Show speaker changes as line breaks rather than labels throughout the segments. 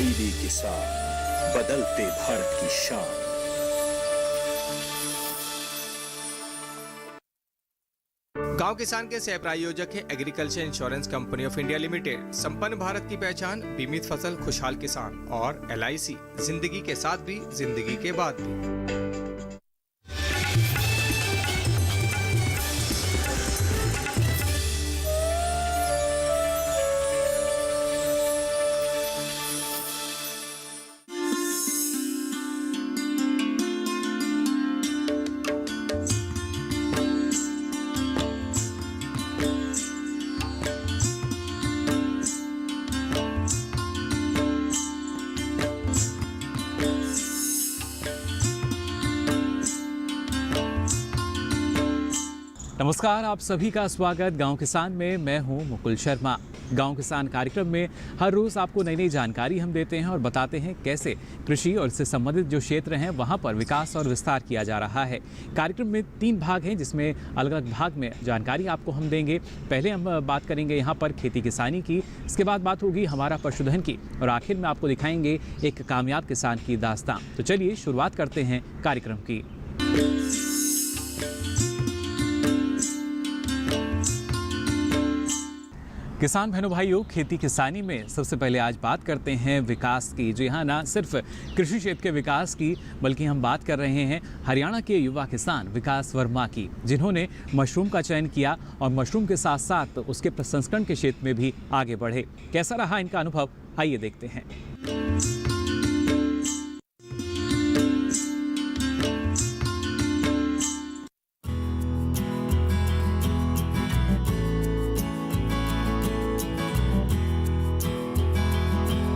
DD किसान, बदलते भारत की शान।
गांव किसान के सह प्रायोजक है agriculture insurance company of India limited. संपन्न भारत की पहचान, बीमित फसल, खुशहाल किसान और LIC, जिंदगी के साथ भी जिंदगी के बाद भी।
नमस्कार, आप सभी का स्वागत गांव किसान में। मैं हूं मुकुल शर्मा। गांव किसान कार्यक्रम में हर रोज़ आपको नई नई जानकारी हम देते हैं और बताते हैं कैसे कृषि और इससे संबंधित जो क्षेत्र हैं वहां पर विकास और विस्तार किया जा रहा है। कार्यक्रम में 3 भाग हैं जिसमें अलग अलग भाग में जानकारी आपको हम देंगे। पहले हम बात करेंगे यहाँ पर खेती किसानी की, इसके बाद बात होगी हमारा पशुधन की और आखिर में आपको दिखाएंगे एक कामयाब किसान की दास्तां। तो चलिए शुरुआत करते हैं कार्यक्रम की। किसान बहनों भाइयों, खेती किसानी में सबसे पहले आज बात करते हैं विकास की। जी हाँ, ना सिर्फ कृषि क्षेत्र के विकास की बल्कि हम बात कर रहे हैं हरियाणा के युवा किसान विकास वर्मा की, जिन्होंने मशरूम का चयन किया और मशरूम के साथ साथ उसके प्रसंस्करण के क्षेत्र में भी आगे बढ़े। कैसा रहा इनका अनुभव, आइए देखते हैं।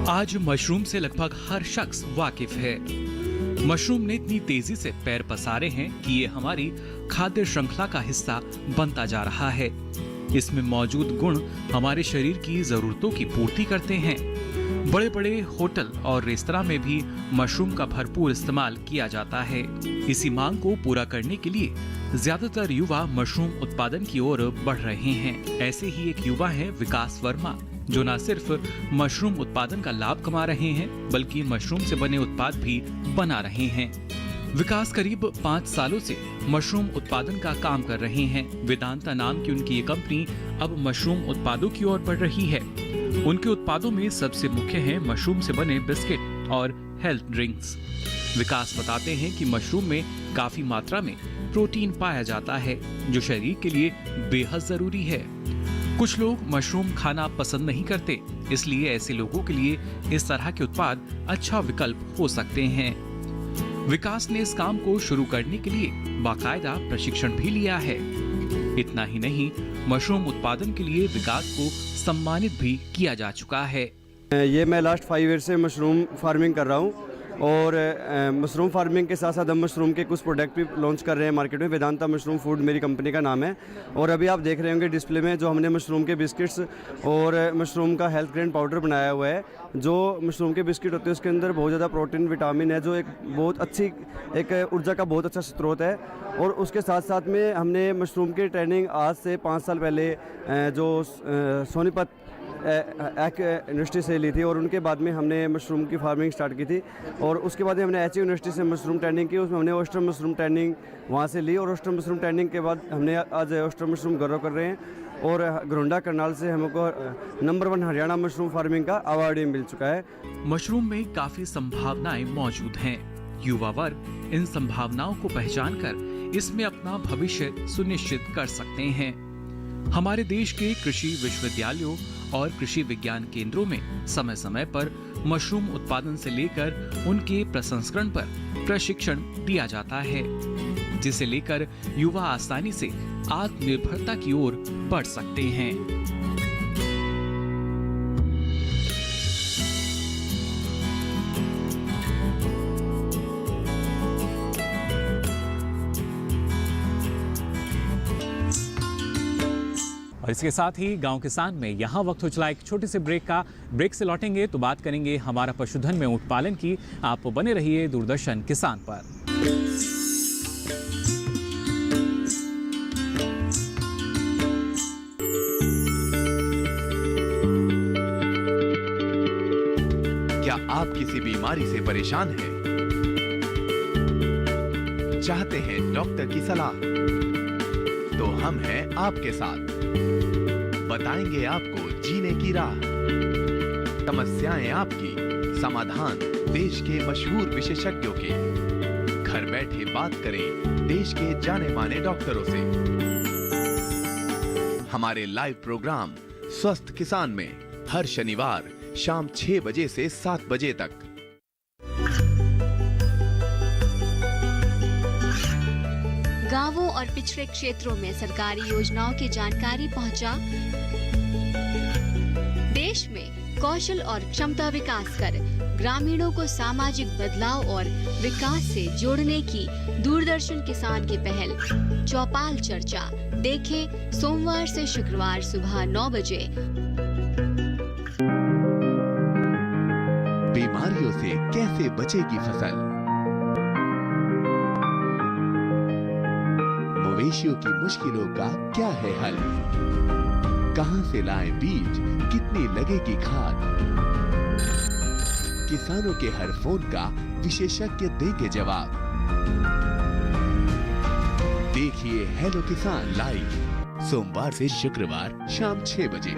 आज मशरूम से लगभग हर शख्स वाकिफ है। मशरूम ने इतनी तेजी से पैर पसारे हैं कि ये हमारी खाद्य श्रृंखला का हिस्सा बनता जा रहा है। इसमें मौजूद गुण हमारे शरीर की जरूरतों की पूर्ति करते हैं। बड़े बड़े होटल और रेस्तरां में भी मशरूम का भरपूर इस्तेमाल किया जाता है। इसी मांग को पूरा करने के लिए ज्यादातर युवा मशरूम उत्पादन की ओर बढ़ रहे हैं। ऐसे ही एक युवा है विकास वर्मा, जो न सिर्फ मशरूम उत्पादन का लाभ कमा रहे हैं बल्कि मशरूम से बने उत्पाद भी बना रहे हैं। विकास करीब 5 सालों से मशरूम उत्पादन का काम कर रहे हैं। वेदांता नाम की उनकी ये कंपनी अब मशरूम उत्पादों की ओर बढ़ रही है। उनके उत्पादों में सबसे मुख्य है मशरूम से बने बिस्किट और हेल्थ ड्रिंक्स। विकास बताते हैं कि मशरूम में काफी मात्रा में प्रोटीन पाया जाता है, जो शरीर के लिए बेहद जरूरी है। कुछ लोग मशरूम खाना पसंद नहीं करते, इसलिए ऐसे लोगों के लिए इस तरह के उत्पाद अच्छा विकल्प हो सकते हैं। विकास ने इस काम को शुरू करने के लिए बाकायदा प्रशिक्षण भी लिया है। इतना ही नहीं, मशरूम उत्पादन के लिए विकास को सम्मानित भी किया जा चुका है।
ये मैं लास्ट 5 ईयर से मशरूम फार्मिंग कर रहा हूँ और मशरूम फार्मिंग के साथ साथ हम मशरूम के कुछ प्रोडक्ट भी लॉन्च कर रहे हैं मार्केट में। वेदांता मशरूम फूड मेरी कंपनी का नाम है। और अभी आप देख रहे होंगे डिस्प्ले में जो हमने मशरूम के बिस्किट्स और मशरूम का हेल्थ ग्रेन पाउडर बनाया हुआ है। जो मशरूम के बिस्किट होते हैं उसके अंदर बहुत ज़्यादा प्रोटीन विटामिन है, जो एक बहुत अच्छी एक ऊर्जा का बहुत अच्छा स्रोत है। और उसके साथ साथ में हमने मशरूम की ट्रेनिंग आज से 5 साल पहले जो सोनीपत एक यूनिवर्सिटी से ली थी और उनके बाद में हमने मशरूम की फार्मिंग स्टार्ट की थी। और उसके बाद हमने HU यूनिवर्सिटी से मशरूम ट्रेनिंग की, उसमें हमने ऑयस्टर मशरूम ट्रेनिंग वहाँ से ली। और ऑयस्टर मशरूम ट्रेनिंग के बाद हमने आज ऑयस्टर मशरूम ग्रो कर रहे हैं और घरोंडा करनाल से हमको नंबर 1 हरियाणा मशरूम फार्मिंग का अवार्ड भी मिल चुका है।
मशरूम में काफी संभावनाएं मौजूद हैं। युवा वर्ग इन संभावनाओं को पहचान कर इसमें अपना भविष्य सुनिश्चित कर सकते हैं। हमारे देश के कृषि विश्वविद्यालयों और कृषि विज्ञान केंद्रों में समय समय पर मशरूम उत्पादन से लेकर उनके प्रसंस्करण पर प्रशिक्षण दिया जाता है, जिसे लेकर युवा आसानी से आत्मनिर्भरता की ओर बढ़ सकते हैं। और इसके साथ ही गांव किसान में यहाँ वक्त हो चला एक छोटे से ब्रेक का। ब्रेक से लौटेंगे तो बात करेंगे हमारा पशुधन में ऊंट पालन की। आप बने रहिए दूरदर्शन किसान पर। क्या
आप किसी बीमारी से परेशान हैं, चाहते हैं डॉक्टर की सलाह, तो हम हैं आपके साथ, बताएंगे आपको जीने की राह। समस्याएं आपकी, समाधान देश के मशहूर विशेषज्ञों के। घर बैठे बात करें देश के जाने माने डॉक्टरों से। हमारे लाइव प्रोग्राम स्वस्थ किसान में हर शनिवार शाम 6 बजे से 7 बजे तक।
गांवों और पिछड़े क्षेत्रों में सरकारी योजनाओं की जानकारी पहुंचा। देश में कौशल और क्षमता विकास कर ग्रामीणों को सामाजिक बदलाव और विकास से जोड़ने की दूरदर्शन किसान की पहल चौपाल चर्चा देखें सोमवार से शुक्रवार सुबह 9 बजे।
बीमारियों से कैसे बचेगी फसल, मवेशियों की मुश्किलों का क्या है हल, कहां से लाएं बीज, कितनी लगेगी खाद, किसानों के हर फोन का विशेषज्ञ देंगे जवाब। देखिए हेलो किसान लाइव सोमवार से शुक्रवार शाम 6 बजे।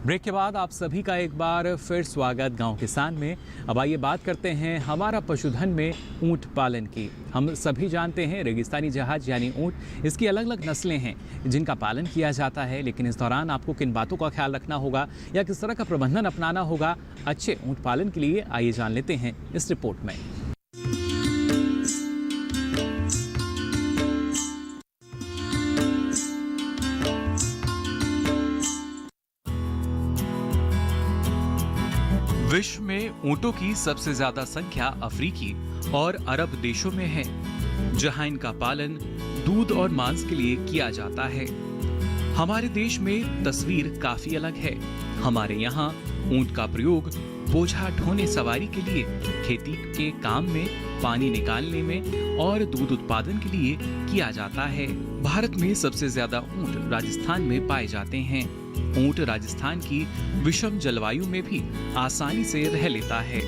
ब्रेक के बाद आप सभी का एक बार फिर स्वागत गांव किसान में। अब आइए बात करते हैं हमारा पशुधन में ऊंट पालन की। हम सभी जानते हैं रेगिस्तानी जहाज यानी ऊंट, इसकी अलग अलग नस्लें हैं जिनका पालन किया जाता है, लेकिन इस दौरान आपको किन बातों का ख्याल रखना होगा या किस तरह का प्रबंधन अपनाना होगा अच्छे ऊंट पालन के लिए, आइए जान लेते हैं इस रिपोर्ट में। विश्व में ऊंटों की सबसे ज्यादा संख्या अफ्रीकी और अरब देशों में है, जहां इनका पालन दूध और मांस के लिए किया जाता है। हमारे देश में तस्वीर काफी अलग है। हमारे यहाँ ऊंट का प्रयोग बोझा ढोने सवारी के लिए, खेती के काम में, पानी निकालने में और दूध उत्पादन के लिए किया जाता है। भारत में सबसे ज्यादा ऊंट राजस्थान में पाए जाते हैं। ऊंट राजस्थान की विषम जलवायु में भी आसानी से रह लेता है,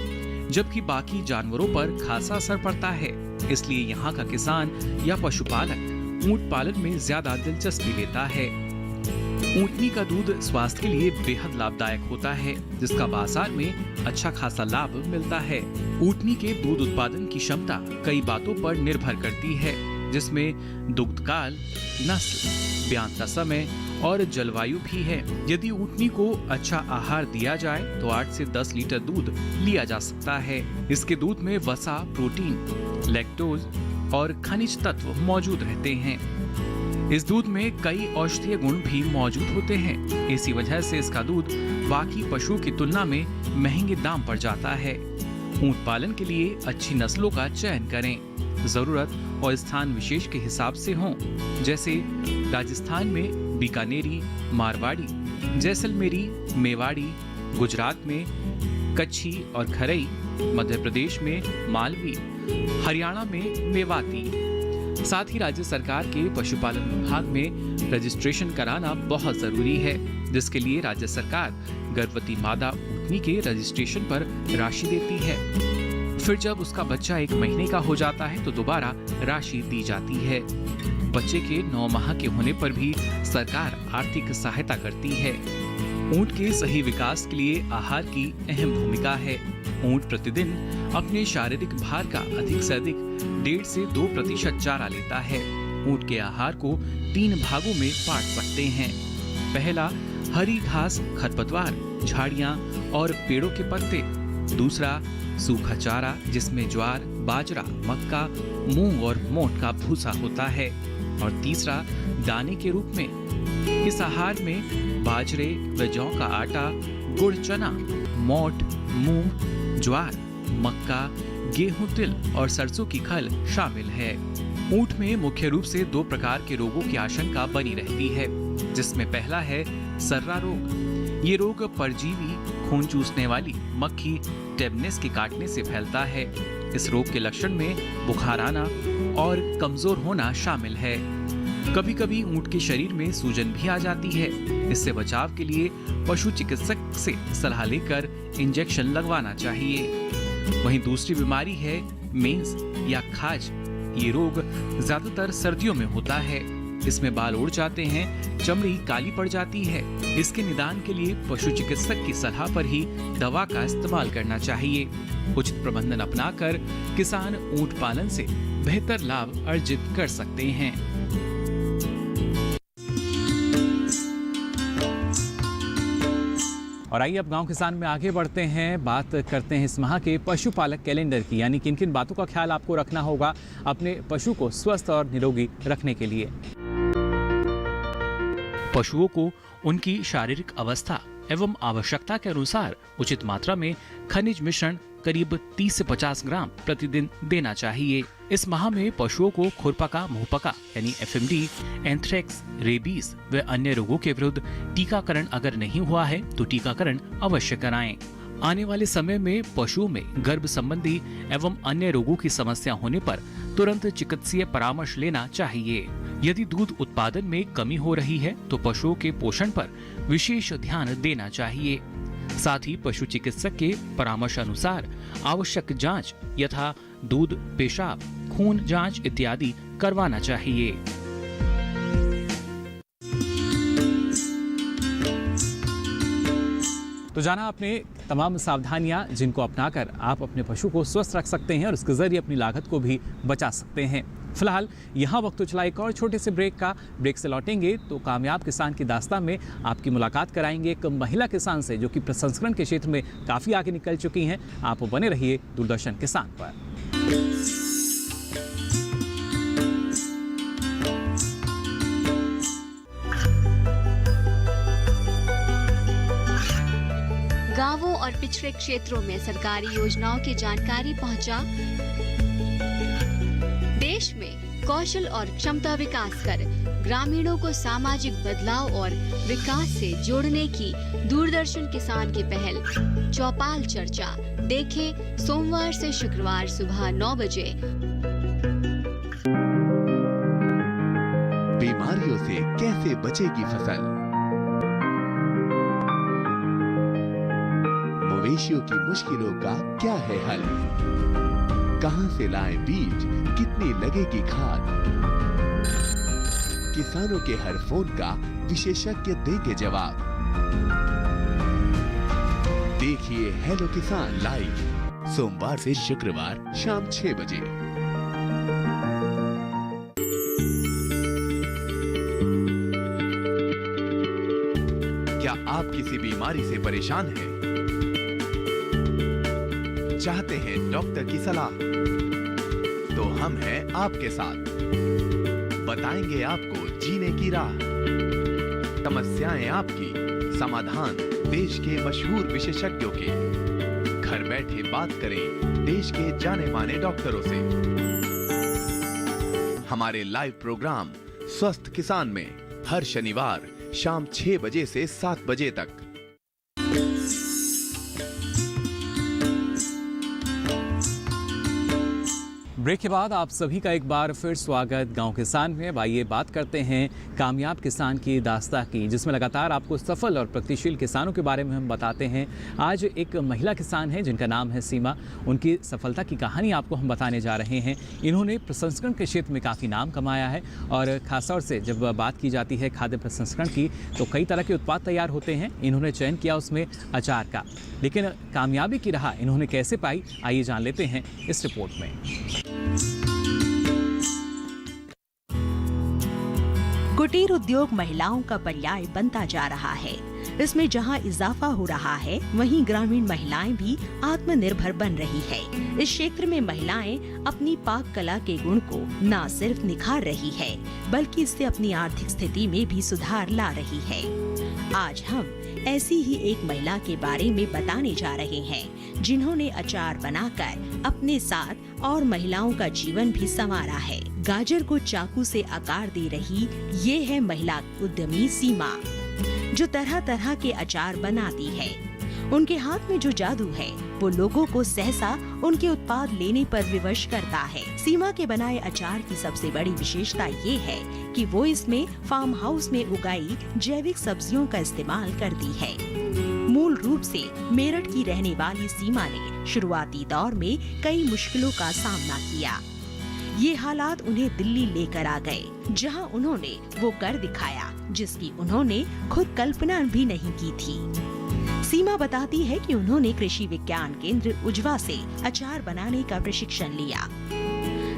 जबकि बाकी जानवरों पर खासा असर पड़ता है। इसलिए यहाँ का किसान या पशुपालक ऊंट पालन में ज्यादा दिलचस्पी लेता है। ऊंटनी का दूध स्वास्थ्य के लिए बेहद लाभदायक होता है, जिसका बाजार में अच्छा खासा लाभ मिलता है। ऊंटनी के दूध उत्पादन की क्षमता कई बातों पर निर्भर करती है, जिसमें दुग्धकाल, नस्ल, ब्यान का समय और जलवायु भी है। यदि ऊंटनी को अच्छा आहार दिया जाए तो 8 से 10 लीटर दूध लिया जा सकता है। इसके दूध में वसा, प्रोटीन, लैक्टोज और खनिज तत्व मौजूद रहते हैं। इस दूध में कई औषधीय गुण भी मौजूद होते हैं। इसी वजह से इसका दूध बाकी पशुओं की तुलना में महंगे दाम पर जाता है। ऊंट पालन के लिए अच्छी नस्लों का चयन करें, जरूरत और स्थान विशेष के हिसाब से हों। जैसे राजस्थान में बीकानेरी, मारवाड़ी, जैसलमेरी, मेवाड़ी, गुजरात में कच्छी और खरई, मध्य प्रदेश में मालवी, हरियाणा में मेवाती। साथ ही राज्य सरकार के पशुपालन विभाग में रजिस्ट्रेशन कराना बहुत जरूरी है, जिसके लिए राज्य सरकार गर्भवती मादा ऊंटनी के रजिस्ट्रेशन पर राशि देती है। फिर जब उसका बच्चा 1 महीने का हो जाता है तो दोबारा राशि दी जाती है। बच्चे के 9 माह के होने पर भी सरकार आर्थिक सहायता करती है। ऊंट के सही विकास के लिए आहार की अहम भूमिका है। ऊंट प्रतिदिन अपने शारीरिक भार का अधिक से अधिक 1.5 से 2% चारा लेता है। ऊंट के आहार को 3 भागों में बांट सकते हैं। पहला, हरी घास, खरपतवार, झाड़ियां और पेड़ों के पत्ते। दूसरा, सूखा चारा, जिसमें ज्वार, बाजरा, मक्का, मूंग और मोठ का भूसा होता है। और तीसरा, दाने के रूप में। इस आहार में बाजरे व जौ का आटा, गुड़, चना, मोठ, मूंग, ज्वार, मक्का, गेहूं, तिल और सरसों की खल शामिल है। ऊंट में मुख्य रूप से 2 प्रकार के रोगों की आशंका बनी रहती है, जिसमें पहला है सर्रा रोग। ये रोग परजीवी खून चूसने वाली मक्खी टेबनेस के काटने से फैलता है। इस रोग के लक्षण में बुखार आना और कमजोर होना शामिल है। कभी कभी ऊंट के शरीर में सूजन भी आ जाती है। इससे बचाव के लिए पशु चिकित्सक से सलाह लेकर इंजेक्शन लगवाना चाहिए। वहीं दूसरी बीमारी है मेंस या खाज। ये रोग ज्यादातर सर्दियों में होता है। इसमें बाल उड़ जाते हैं, चमड़ी काली पड़ जाती है। इसके निदान के लिए पशु चिकित्सक की सलाह पर ही दवा का इस्तेमाल करना चाहिए। उचित प्रबंधन अपनाकर किसान ऊंट पालन से बेहतर लाभ अर्जित कर सकते हैं। और आइए अब गांव किसान में आगे बढ़ते हैं, बात करते हैं इस माह के पशुपालक कैलेंडर की, यानी किन किन बातों का ख्याल आपको रखना होगा अपने पशु को स्वस्थ और निरोगी रखने के लिए। पशुओं को उनकी शारीरिक अवस्था एवं आवश्यकता के अनुसार उचित मात्रा में खनिज मिश्रण करीब 30 से 50 ग्राम प्रतिदिन देना चाहिए। इस माह में पशुओं को खुरपका, मुंहपका यानी FMD, एंथ्रेक्स, रेबीज व अन्य रोगों के विरुद्ध टीकाकरण अगर नहीं हुआ है तो टीकाकरण अवश्य कराएं। आने वाले समय में पशुओं में गर्भ संबंधी एवं अन्य रोगों की समस्या होने पर तुरंत चिकित्सीय परामर्श लेना चाहिए। यदि दूध उत्पादन में कमी हो रही है तो पशुओं के पोषण पर विशेष ध्यान देना चाहिए। साथ ही पशु चिकित्सक के परामर्श अनुसार आवश्यक जांच यथा दूध, पेशाब, खून जांच इत्यादि करवाना चाहिए। तो जाना आपने तमाम सावधानियां जिनको अपनाकर आप अपने पशु को स्वस्थ रख सकते हैं और इसके जरिए अपनी लागत को भी बचा सकते हैं। फिलहाल यहाँ वक्त तो चला एक और छोटे से ब्रेक का। ब्रेक से लौटेंगे तो कामयाब किसान की दास्तान में आपकी मुलाकात कराएंगे एक महिला किसान से जो कि प्रसंस्करण के क्षेत्र में काफ़ी आगे निकल चुकी हैं। आप बने रहिए दूरदर्शन किसान पर।
गांवों और पिछड़े क्षेत्रों में सरकारी योजनाओं की जानकारी पहुंचा। देश में कौशल और क्षमता विकास कर ग्रामीणों को सामाजिक बदलाव और विकास से जोड़ने की दूरदर्शन किसान की पहल चौपाल चर्चा देखें सोमवार से शुक्रवार सुबह 9 बजे।
बीमारियों से कैसे बचेगी फसल, मवेशियों की मुश्किलों का क्या है हल, कहां से लाएं बीज, कितनी लगेगी खाद, किसानों के हर फोन का विशेषज्ञ देंगे जवाब। देखिए हेलो किसान लाइव सोमवार से शुक्रवार शाम 6 बजे। क्या आप किसी बीमारी से परेशान हैं? चाहते हैं डॉक्टर की सलाह? तो हम हैं आपके साथ, बताएंगे आपको जीने की राह। समस्याएं आपकी, समाधान देश के मशहूर विशेषज्ञों के। घर बैठे बात करें देश के जाने माने डॉक्टरों से। हमारे लाइव प्रोग्राम स्वस्थ किसान में हर शनिवार शाम 6 बजे से 7 बजे तक।
ब्रेक के बाद आप सभी का एक बार फिर स्वागत गांव किसान में। अब आइए बात करते हैं कामयाब किसान की दास्तां की, जिसमें लगातार आपको सफल और प्रगतिशील किसानों के बारे में हम बताते हैं। आज एक महिला किसान है जिनका नाम है सीमा। उनकी सफलता की कहानी आपको हम बताने जा रहे हैं। इन्होंने प्रसंस्करण के क्षेत्र में काफ़ी नाम कमाया है और खासतौर से जब बात की जाती है खाद्य प्रसंस्करण की तो कई तरह के उत्पाद तैयार होते हैं। इन्होंने चयन किया उसमें अचार का, लेकिन कामयाबी की राह इन्होंने कैसे पाई, आइए जान लेते हैं इस रिपोर्ट में।
कुटीर उद्योग महिलाओं का पर्याय बनता जा रहा है। इसमें जहां इजाफा हो रहा है वहीं ग्रामीण महिलाएं भी आत्मनिर्भर बन रही है। इस क्षेत्र में महिलाएं अपनी पाक कला के गुण को न सिर्फ निखार रही है बल्कि इससे अपनी आर्थिक स्थिति में भी सुधार ला रही है। आज हम ऐसी ही एक महिला के बारे में बताने जा रहे हैं जिन्होंने अचार बनाकर अपने साथ और महिलाओं का जीवन भी संवारा है। गाजर को चाकू से आकार दे रही ये है महिला उद्यमी सीमा, जो तरह तरह के अचार बनाती है। उनके हाथ में जो जादू है वो लोगों को सहसा उनके उत्पाद लेने पर विवश करता है। सीमा के बनाए अचार की सबसे बड़ी विशेषता ये है कि वो इसमें फार्म हाउस में उगाई जैविक सब्जियों का इस्तेमाल करती है। मूल रूप से मेरठ की रहने वाली सीमा ने शुरुआती दौर में कई मुश्किलों का सामना किया। ये हालात उन्हें दिल्ली लेकर आ गए, जहां उन्होंने वो कर दिखाया जिसकी उन्होंने खुद कल्पना भी नहीं की थी। सीमा बताती है कि उन्होंने कृषि विज्ञान केंद्र उजवा से अचार बनाने का प्रशिक्षण लिया।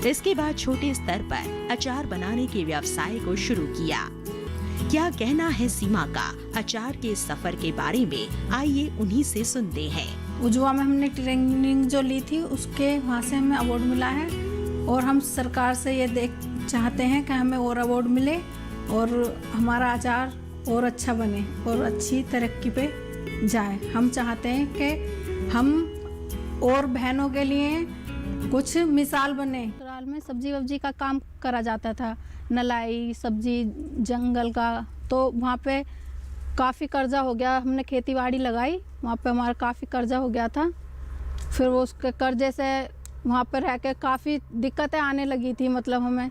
इसके बाद छोटे स्तर पर अचार बनाने के व्यवसाय को शुरू किया। क्या कहना है सीमा का अचार के सफर के बारे में, आइए उन्हीं से सुनते हैं।
उजवा में हमने ट्रेनिंग जो ली थी उसके वहाँ से हमें अवार्ड मिला है और हम सरकार से ये चाहते हैं कि हमें और अवार्ड मिले और हमारा अचार और अच्छा बने और अच्छी तरक्की पे जाए। हम चाहते हैं कि हम और बहनों के लिए कुछ मिसाल बने। ससुराल में सब्जी वब्जी का काम करा जाता था, नलाई सब्जी जंगल का, तो वहाँ पे काफ़ी कर्जा हो गया। हमने खेतीबाड़ी लगाई, वहाँ पे हमारा काफ़ी कर्जा हो गया था। फिर वो उसके कर्जे से वहाँ पर रह के काफ़ी दिक्कतें आने लगी थी मतलब हमें।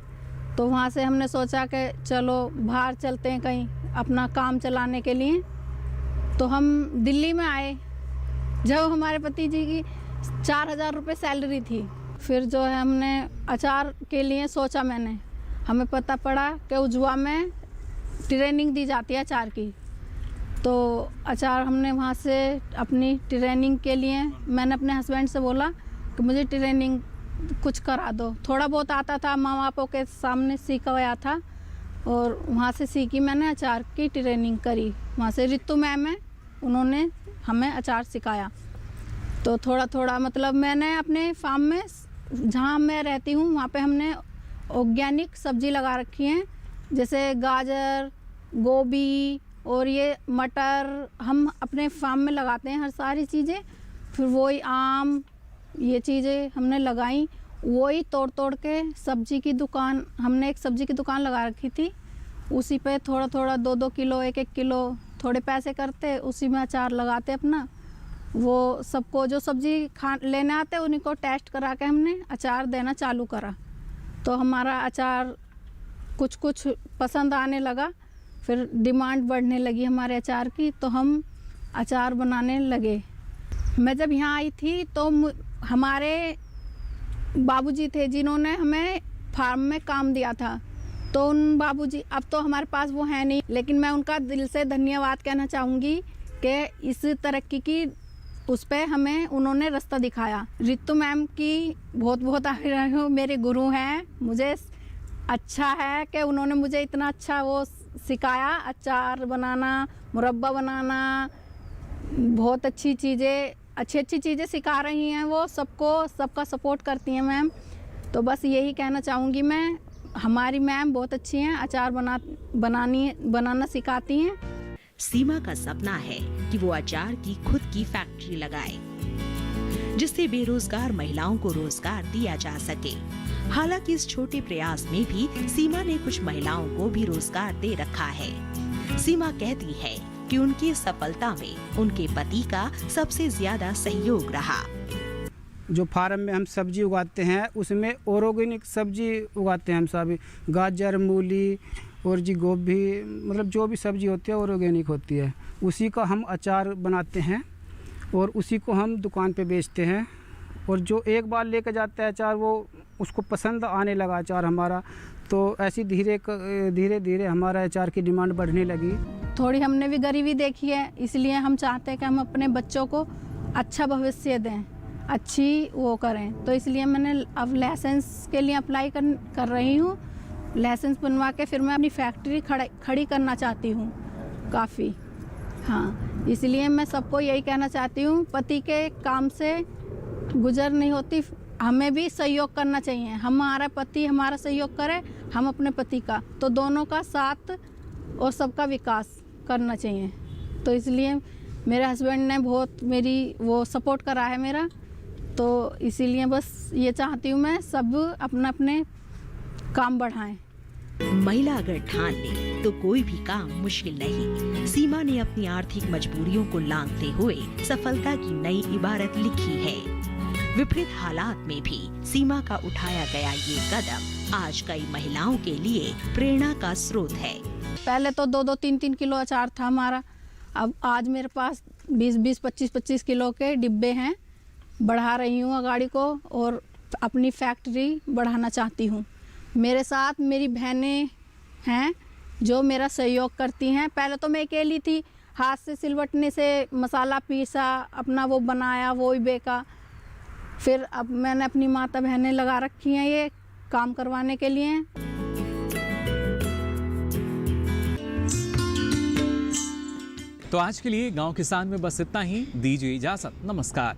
तो वहाँ से हमने सोचा कि चलो बाहर चलते हैं कहीं अपना काम चलाने के लिए। तो हम दिल्ली में आए जब हमारे पति जी की 4,000 रुपये सैलरी थी। फिर जो है हमने अचार के लिए सोचा, मैंने हमें पता पड़ा कि उजवा में ट्रेनिंग दी जाती है अचार की। तो अचार हमने वहाँ से अपनी ट्रेनिंग के लिए मैंने अपने हस्बैंड से बोला कि मुझे ट्रेनिंग कुछ करा दो। थोड़ा बहुत आता था, माँ बापों के सामने सीखा हुआ था और वहाँ से सीखी मैंने अचार की ट्रेनिंग करी। वहाँ से रितु मैम है, उन्होंने हमें अचार सिखाया। तो थोड़ा थोड़ा मतलब मैंने अपने फार्म में जहाँ मैं रहती हूँ वहाँ पे हमने ऑर्गेनिक सब्जी लगा रखी हैं, जैसे गाजर, गोभी और ये मटर हम अपने फार्म में लगाते हैं हर सारी चीज़ें। फिर वही आम, ये चीज़ें हमने लगाई, वही तोड़ तोड़ के सब्जी की दुकान, हमने एक सब्जी की दुकान लगा रखी थी। उसी पे थोड़ा थोड़ा 2-2 किलो 1-1 किलो थोड़े पैसे करते, उसी में अचार लगाते अपना। वो सबको जो सब्जी लेने आते उन्हीं को टेस्ट करा के हमने अचार देना चालू करा। तो हमारा अचार कुछ कुछ पसंद आने लगा, फिर डिमांड बढ़ने लगी हमारे अचार की, तो हम अचार बनाने लगे। मैं जब यहाँ आई थी तो हमारे बाबूजी थे जिन्होंने हमें फार्म में काम दिया था। तो उन बाबूजी, अब तो हमारे पास वो है नहीं, लेकिन मैं उनका दिल से धन्यवाद कहना चाहूँगी कि इस तरक्की की उस पर हमें उन्होंने रास्ता दिखाया। रितु मैम की बहुत बहुत आभारी हूँ, मेरे गुरु हैं। मुझे अच्छा है कि उन्होंने मुझे इतना अच्छा वो सिखाया, अचार बनाना, मुरब्बा बनाना, बहुत अच्छी चीज़ें सिखा रही हैं। वो सबका सपोर्ट करती हैं मैम। तो बस यही कहना चाहूँगी मैं, हमारी मैम बहुत अच्छी हैं, अचार बनाना सिखाती हैं।
सीमा का सपना है कि वो अचार की खुद की फैक्ट्री लगाए, जिससे बेरोजगार महिलाओं को रोजगार दिया जा सके। हालांकि इस छोटे प्रयास में भी सीमा ने कुछ महिलाओं को भी रोजगार दे रखा है। सीमा कहती है कि उनकी सफलता में उनके पति का सबसे ज्यादा सहयोग रहा।
जो फार्म में हम सब्जी उगाते हैं उसमें ऑर्गेनिक सब्जी उगाते हैं हम सभी, गाजर, मूली और जी गोभी, मतलब जो भी सब्जी होती है ऑर्गेनिक होती है। उसी का हम अचार बनाते हैं और उसी को हम दुकान पे बेचते हैं। और जो एक बार लेकर जाता है अचार, वो उसको पसंद आने लगा अचार हमारा, तो ऐसी धीरे धीरे हमारा अचार की डिमांड बढ़ने लगी।
थोड़ी हमने भी गरीबी देखी है, इसलिए हम चाहते हैं कि हम अपने बच्चों को अच्छा भविष्य दें, अच्छी वो करें। तो इसलिए मैंने अब लाइसेंस के लिए अप्लाई कर रही हूँ। लाइसेंस बनवा के फिर मैं अपनी फैक्ट्री खड़ी करना चाहती हूँ काफ़ी। हाँ, इसलिए मैं सबको यही कहना चाहती हूँ, पति के काम से गुजर नहीं होती, हमें भी सहयोग करना चाहिए। हमारा पति हमारा सहयोग करे, हम अपने पति का, तो दोनों का साथ और सबका विकास करना चाहिए। तो इसलिए मेरे हस्बैंड ने बहुत मेरी वो सपोर्ट करा है मेरा। तो इसीलिए बस ये चाहती हूँ मैं सब अपने काम बढ़ाएं।
महिला अगर ठान ले तो कोई भी काम मुश्किल नहीं। सीमा ने अपनी आर्थिक मजबूरियों को लांघते हुए सफलता की नई इबारत लिखी है। विपरीत हालात में भी सीमा का उठाया गया ये कदम आज कई महिलाओं के लिए प्रेरणा का स्रोत है।
पहले तो 2-2, 3-3 किलो अचार था हमारा, अब आज मेरे पास 20-20, 25-25 किलो के डिब्बे हैं। बढ़ा रही हूँ गाड़ी को और अपनी फैक्ट्री बढ़ाना चाहती हूँ। मेरे साथ मेरी बहनें हैं जो मेरा सहयोग करती हैं। पहले तो मैं अकेली थी, हाथ से सिलवटने से मसाला पीसा, अपना वो बनाया, वो ही बेका। फिर अब मैंने अपनी माता बहनें लगा रखी हैं ये काम करवाने के लिए।
तो आज के लिए गांव किसान में बस इतना ही। दीजिए इजाजत, नमस्कार।